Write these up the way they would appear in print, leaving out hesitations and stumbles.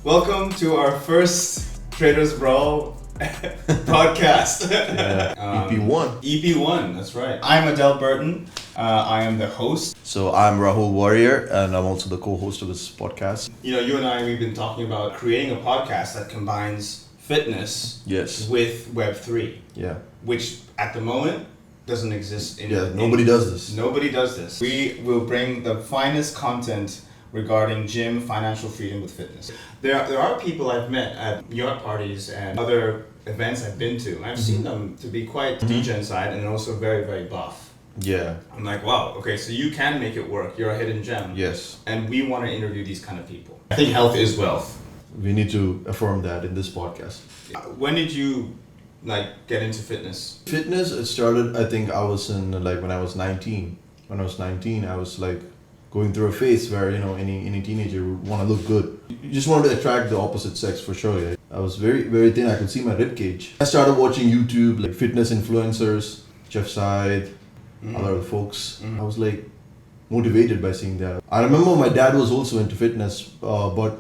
Welcome to our first Traders Brawl podcast. EP1. EP1, that's right. I'm Adel Burton. I am the host. So I'm Rahul Warrior, and I'm also the co-host of this podcast. You know, you and I, we've been talking about creating a podcast that combines fitness with Web3. Yeah. Which at the moment doesn't exist in nobody does this. Nobody does this. We will bring the finest content regarding gym, financial freedom with fitness. There are people I've met at yacht parties and other events I've been to. I've seen them to be quite DeGens side and also very, very buff. Yeah. I'm like, wow, okay, so you can make it work. You're a hidden gem. Yes. And we want to interview these kind of people. I think health is wealth. We need to affirm that in this podcast. When did you get into fitness? Fitness, it started, I think I was in when I was 19. When I was 19, I was going through a phase where, any teenager would want to look good. You just wanted to attract the opposite sex for sure. Yeah. I was very, very thin. I could see my rib cage. I started watching YouTube, fitness influencers, Jeff Side, other folks. I was motivated by seeing that. I remember my dad was also into fitness, but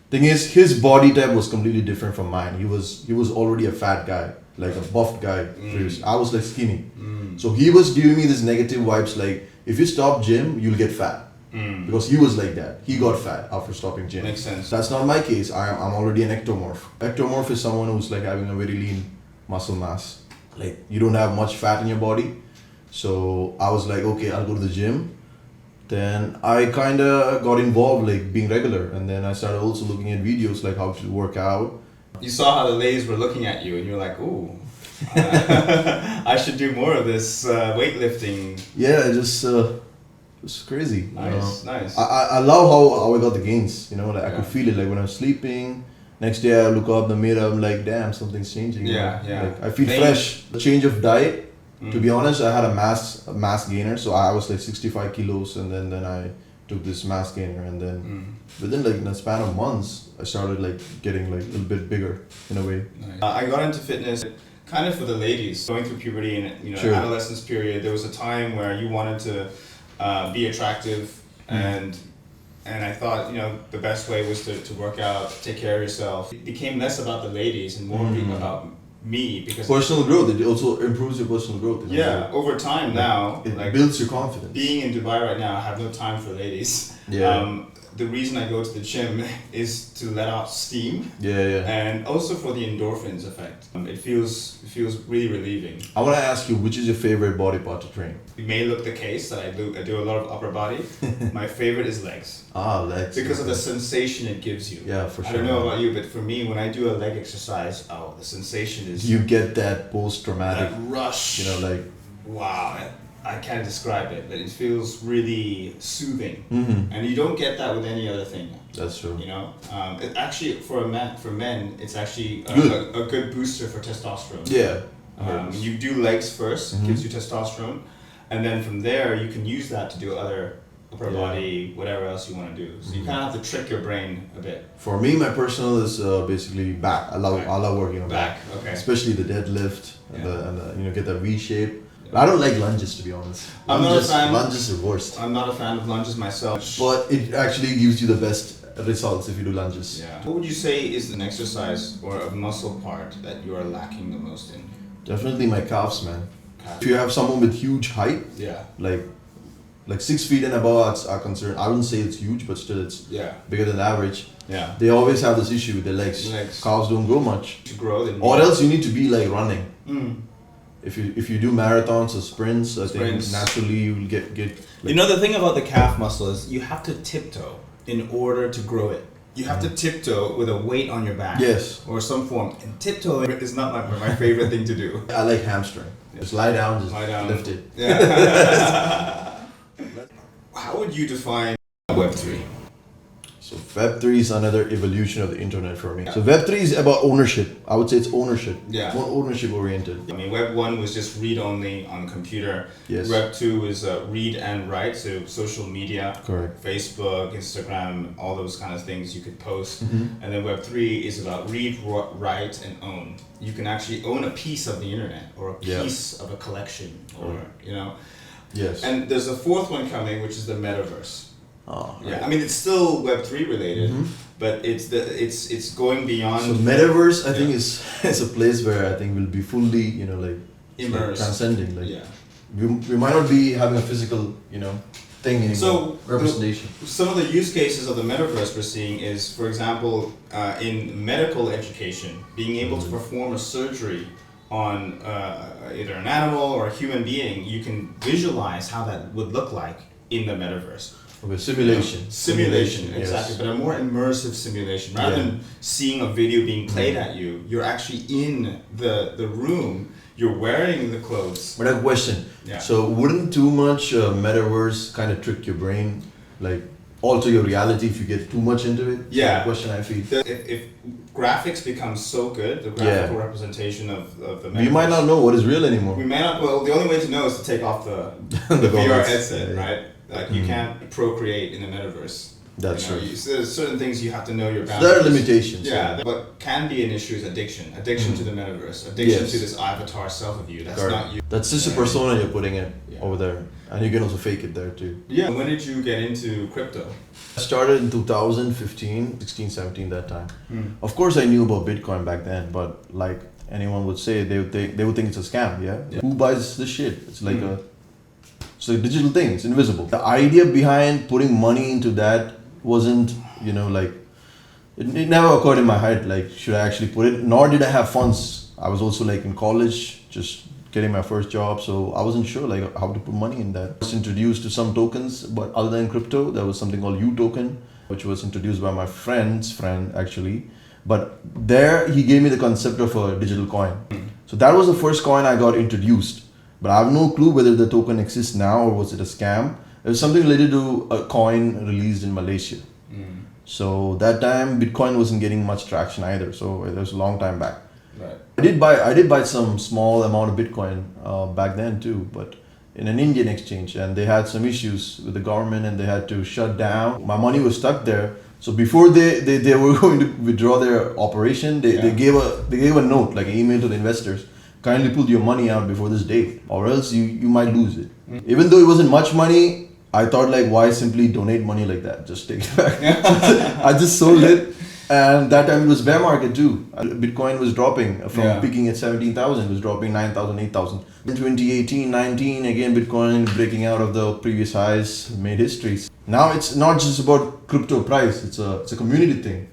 thing is, his body type was completely different from mine. He was already a fat guy, a buffed guy. I was skinny. So he was giving me this negative vibes if you stop gym, you'll get fat. Because he was like that. He got fat after stopping gym. Makes sense. That's not my case. I'm already an ectomorph. Ectomorph is someone who's having a very lean muscle mass. You don't have much fat in your body. So I was okay, I'll go to the gym. Then I kind of got involved being regular, and then I started also looking at videos how to work out. You saw how the ladies were looking at you and you were like, ooh, I should do more of this weightlifting. Yeah, it was crazy. Nice. I love how I got the gains, I could feel it when I was sleeping. Next day I look up the mirror, I'm like, damn, something's changing. Yeah. I feel fresh. The change of diet. To be honest, I had a mass gainer, so I was 65 kilos, and then I took this mass gainer, and then within in a span of months, I started getting a little bit bigger in a way. Nice. I got into fitness kind of for the ladies, going through puberty and adolescence period. There was a time where you wanted to be attractive, and I thought the best way was to work out, take care of yourself. It became less about the ladies and more about me, because personal growth, it also improves your personal growth. Over time now, it builds your confidence. Being in Dubai right now, I have no time for ladies. The reason I go to the gym is to let out steam. And also for the endorphins effect. It feels really relieving. I want to ask you, which is your favorite body part to train? It may look the case that I do a lot of upper body. My favorite is legs. Legs. Because of the sensation it gives you. Yeah, for sure. I don't know about you, but for me, when I do a leg exercise, the sensation is... You get that post-traumatic... That rush. Wow. I can't describe it, but it feels really soothing. And you don't get that with any other thing. That's true. It actually, for men, it's actually a good booster for testosterone. Yeah. You do legs first, gives you testosterone, and then from there you can use that to do other upper body, whatever else you want to do. So you kind of have to trick your brain a bit. For me, my personal is basically back. I love working on back. Okay. Especially the deadlift and the get that V shape. I don't like lunges, to be honest. Lunges are worst. I'm not a fan of lunges myself. But it actually gives you the best results if you do lunges. Yeah. What would you say is an exercise or a muscle part that you are lacking the most in? Definitely my calves, man. If you have someone with huge height, like 6 feet and above are concerned. I wouldn't say it's huge, but still it's bigger than average. Yeah. They always have this issue with their legs. Calves don't grow much. To grow, they or else you need to be running. If you do marathons or sprints, I think naturally you will get. The thing about the calf muscle is you have to tiptoe in order to grow it. You have to tiptoe with a weight on your back. Yes. Or some form. And tiptoe is not my favorite thing to do. I like hamstring. Just lie down, lift it. Yeah. How would you define Web3? So Web3 is another evolution of the internet for me. So Web3 is about ownership. I would say it's ownership. Yeah. More ownership oriented. I mean, Web 1 was just read only on computer. Yes. Web 2 is read and write, so social media. Correct. Facebook, Instagram, all those kind of things you could post. And then Web 3 is about read, write, and own. You can actually own a piece of the internet or a piece of a collection or, Yes. And there's a fourth one coming, which is the metaverse. Yeah, I mean it's still Web3 related, but it's going beyond. So metaverse, I think is a place where I think we'll be fully, immersed, transcending. We might not be having a physical, thing anymore. So representation. Some of the use cases of the metaverse we're seeing is, for example, in medical education, being able to perform a surgery on either an animal or a human being. You can visualize how that would look like in the metaverse. Okay, simulation. Simulation, exactly. Yes. But a more immersive simulation. Rather than seeing a video being played at you, you're actually in the room. You're wearing the clothes. But I have a question. Yeah. So wouldn't too much metaverse kind of trick your brain, alter your reality if you get too much into it? Yeah. That's the question I feel. If graphics become so good, the graphical representation of the metaverse, we might not know what is real anymore. We may not. Well, the only way to know is to take off the VR headset, right? Like you can't procreate in the metaverse. That's true. There's certain things you have to know your boundaries. There are limitations. Yeah, what can be an issue is addiction. Addiction to the metaverse. Addiction to this avatar self of you. That's not you. That's just a persona you're putting it over there. And you can also fake it there too. Yeah. When did you get into crypto? I started in 2015, 16, 17 that time. Of course I knew about Bitcoin back then, but like anyone would say, they would think it's a scam, yeah? Who buys this shit? It's like it's a digital thing, it's invisible. The idea behind putting money into that wasn't, it never occurred in my head, should I actually put it? Nor did I have funds. I was also in college, just getting my first job, so I wasn't sure how to put money in that. I was introduced to some tokens, but other than crypto, there was something called U token, which was introduced by my friend's friend actually. But there he gave me the concept of a digital coin. So that was the first coin I got introduced. But I have no clue whether the token exists now or was it a scam. It was something related to a coin released in Malaysia. So that time Bitcoin wasn't getting much traction either. So it was a long time back. Right. I did buy some small amount of Bitcoin back then too, but in an Indian exchange, and they had some issues with the government and they had to shut down. My money was stuck there. So before they were going to withdraw their operation, they gave a note, like an email to the investors. Kindly pull your money out before this date, or else you might lose it. Even though it wasn't much money, I thought why simply donate money like that? Just take it back. I just sold it, and that time it was bear market too. Bitcoin was dropping from peaking at 17,000, it was dropping 9,000, 8,000. In 2018, 19, again Bitcoin breaking out of the previous highs, made history. Now it's not just about crypto price; it's a community thing.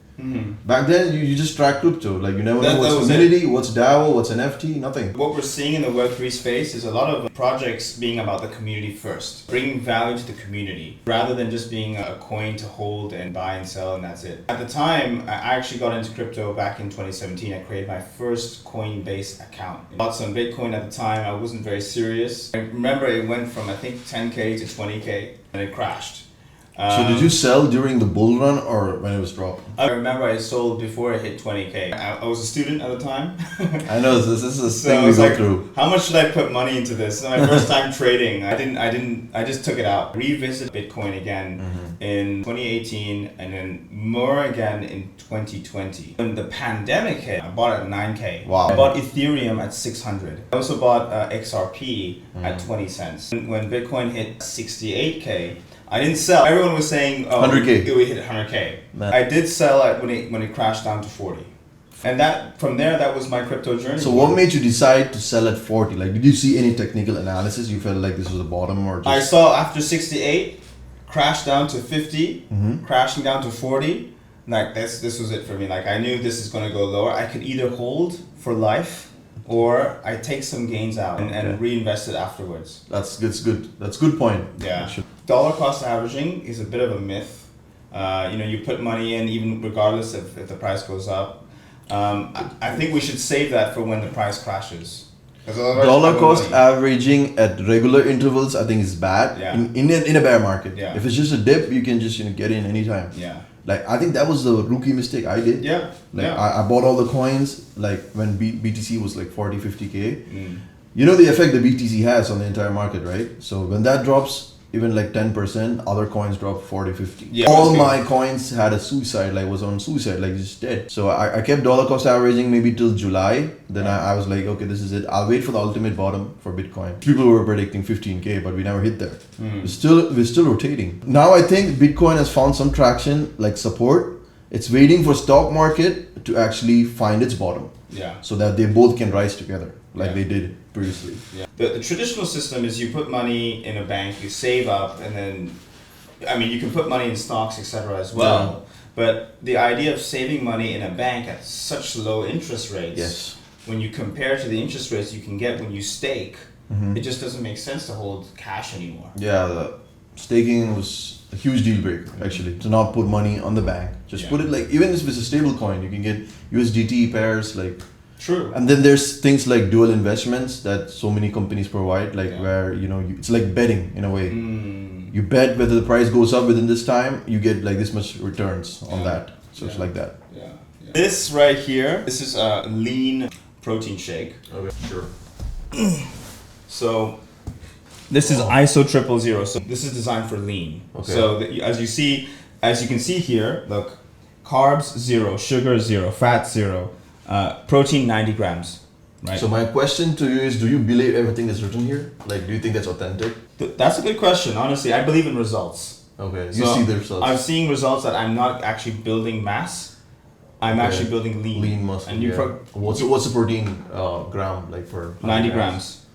Back then, you just track crypto. You never know what's community, what's DAO, what's NFT, nothing. What we're seeing in the Web3 space is a lot of projects being about the community first, bringing value to the community, rather than just being a coin to hold and buy and sell and that's it. At the time, I actually got into crypto back in 2017. I created my first Coinbase account. I bought some Bitcoin at the time. I wasn't very serious. I remember it went from I think 10K to 20K and it crashed. So did you sell during the bull run or when it was dropping? I remember I sold before it hit 20K. I was a student at the time. I know this is a thing we go through. How much should I put money into this? This is my first time trading. I just took it out. Revisited Bitcoin again in 2018 and then more again in 2020. When the pandemic hit, I bought it at 9K. Wow. I bought Ethereum at 600. I also bought XRP at 20 cents. When Bitcoin hit 68K, I didn't sell. Everyone was saying, "Oh, 100K. We hit 100K." Man. I did sell it when it crashed down to 40, and from there that was my crypto journey. So what made you decide to sell at 40? Did you see any technical analysis? You felt like this was the bottom, or just... I saw after 68, crash down to 50, crashing down to 40. This was it for me. I knew this is going to go lower. I could either hold for life, or I take some gains out and reinvest it afterwards. That's good. That's a good point. Yeah. Dollar cost averaging is a bit of a myth. You put money in even regardless if the price goes up. I think we should save that for when the price crashes. Dollar cost averaging at regular intervals, I think is bad in a bear market. Yeah. If it's just a dip, you can just get in anytime. Yeah. I think that was the rookie mistake I did. Yeah. I bought all the coins when BTC was 40, 50K. You know the effect the BTC has on the entire market, right? So when that drops, even like 10%, other coins dropped 40, 50. Yeah, all my coins had a suicide, like was on suicide, like just dead. So I kept dollar cost averaging maybe till July. Then I was like, okay, this is it. I'll wait for the ultimate bottom for Bitcoin. People were predicting 15K, but we never hit there. We're still rotating. Now I think Bitcoin has found some traction, like support. It's waiting for stock market to actually find its bottom. Yeah. So that they both can rise together, like they did previously. Yeah. The traditional system is you put money in a bank, you save up, and then, I mean, you can put money in stocks, etc. as well. Yeah. But the idea of saving money in a bank at such low interest rates, when you compare to the interest rates you can get when you stake, it just doesn't make sense to hold cash anymore. Yeah, the staking was a huge deal breaker actually. To not put money on the bank, just put it like, even if it's a stable coin, you can get USDT pairs like. True. And then there's things like dual investments that so many companies provide, like where it's like betting in a way. You bet whether the price goes up within this time, you get like this much returns on that. So it's like that. Yeah. This right here, this is a lean protein shake. Okay, sure. So this is ISO 000. So this is designed for lean. Okay. So as you can see here, look, carbs 0, sugar 0, fat 0. Protein 90 grams, right? So my question to you is, do you believe everything that's written here? Like, do you think that's authentic? That's a good question. Honestly, I believe in results. Okay, you see the results. I'm seeing results that I'm not actually building mass. I'm actually building lean. Lean muscle. And what's the protein gram like for 90 grams?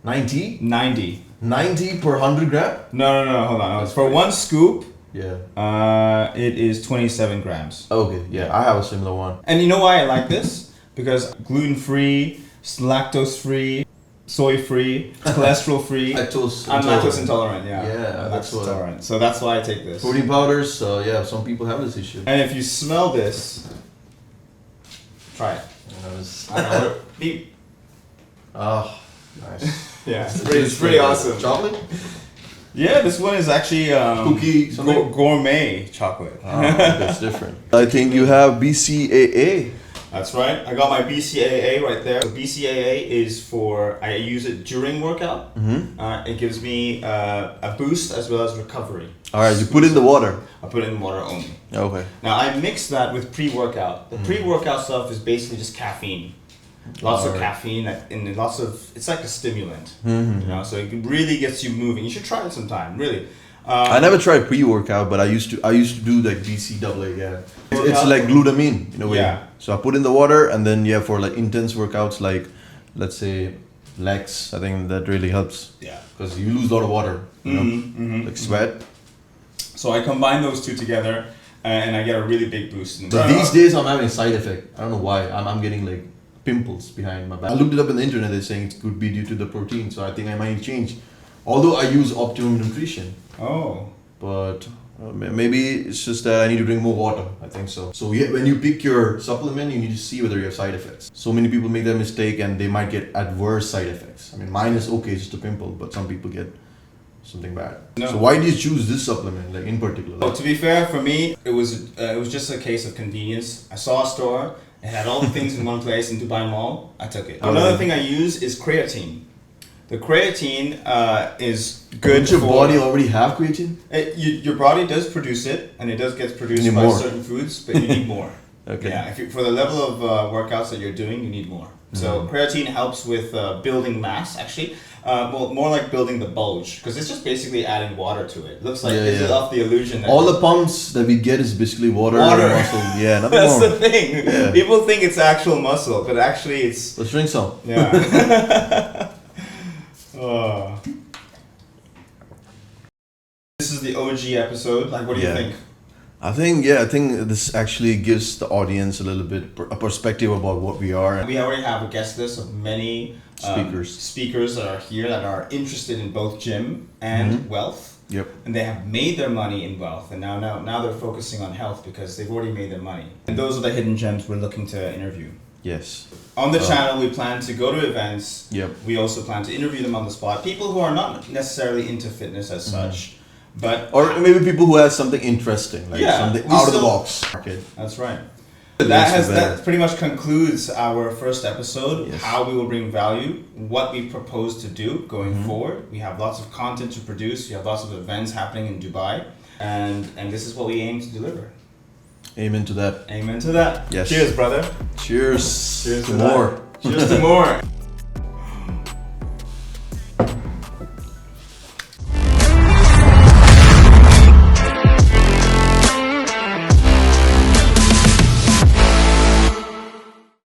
90? 90. 90 per 100 gram? No, hold on. For one scoop. Yeah. It is 27 grams. Okay, I have a similar one. And you know why I like this? Because gluten-free, lactose-free, soy-free, cholesterol-free. I'm lactose intolerant, Yeah, that's intolerant. So that's why I take this. Protein powders, some people have this issue. And if you smell this, try it. I don't know. Beep. Oh, nice. Yeah, it's pretty awesome. Chocolate? Yeah, this one is actually cookie gourmet chocolate. That's different. I think you have BCAA. That's right. I got my BCAA right there. So BCAA is I use it during workout. It gives me a boost as well as recovery. All right, you put it in the water. I put it in water only. Okay. Now I mix that with pre-workout. The pre-workout stuff is basically just caffeine. Lots of caffeine and it's like a stimulant, so it really gets you moving. You should try it sometime, really. I never tried pre-workout, but I used to do like BCAA. It's like glutamine in a way. Yeah. So I put in the water, and then for like intense workouts, like let's say legs, I think that really helps. Yeah. Because you lose a lot of water, like sweat. So I combine those two together, and I get a really big boost. But these days I'm having a side effect. I don't know why. I'm getting like pimples behind my back. I looked it up on the internet. They're saying it could be due to the protein, so I think I might change. Although I use Optimum Nutrition. Oh. But maybe it's just that I need to drink more water. I think so. So when you pick your supplement, you need to see whether you have side effects. So many people make that mistake and they might get adverse side effects. I mean, mine is okay, it's just a pimple, but some people get something bad. No. So why do you choose this supplement, like in particular? Well, to be fair, for me, it was just a case of convenience. I saw a store. It had all the things in one place in Dubai Mall. I took it. Another thing I use is creatine. The creatine is good. Does your body already have creatine? Your body does produce it, and it does get produced by certain foods, but you need more. Okay. Yeah, for the level of workouts that you're doing, you need more. So creatine helps with building mass, actually. More like building the bulge, because it's just basically adding water to it. Looks like it's off the illusion. That all the pumps that we get is basically water. Muscle. Yeah, nothing That's more. the thing. Yeah. People think it's actual muscle, but actually it's... Let's drink some. Yeah. This is the OG episode. Like, what do you think? I think this actually gives the audience a little bit a perspective about what we are. We already have a guest list of many speakers that are here that are interested in both gym and wealth. Yep. And they have made their money in wealth, and now they're focusing on health because they've already made their money. And those are the hidden gems we're looking to interview. Yes. On the channel, we plan to go to events. Yep. We also plan to interview them on the spot. People who are not necessarily into fitness as such, but or maybe people who have something interesting, like something out of the box. That's right. That pretty much concludes our first episode. Yes. How we will bring value, what we propose to do going forward. We have lots of content to produce. We have lots of events happening in Dubai, and this is what we aim to deliver. Amen to that. Amen to that. Yes. Cheers, brother. Cheers. Cheers to more. Cheers to more.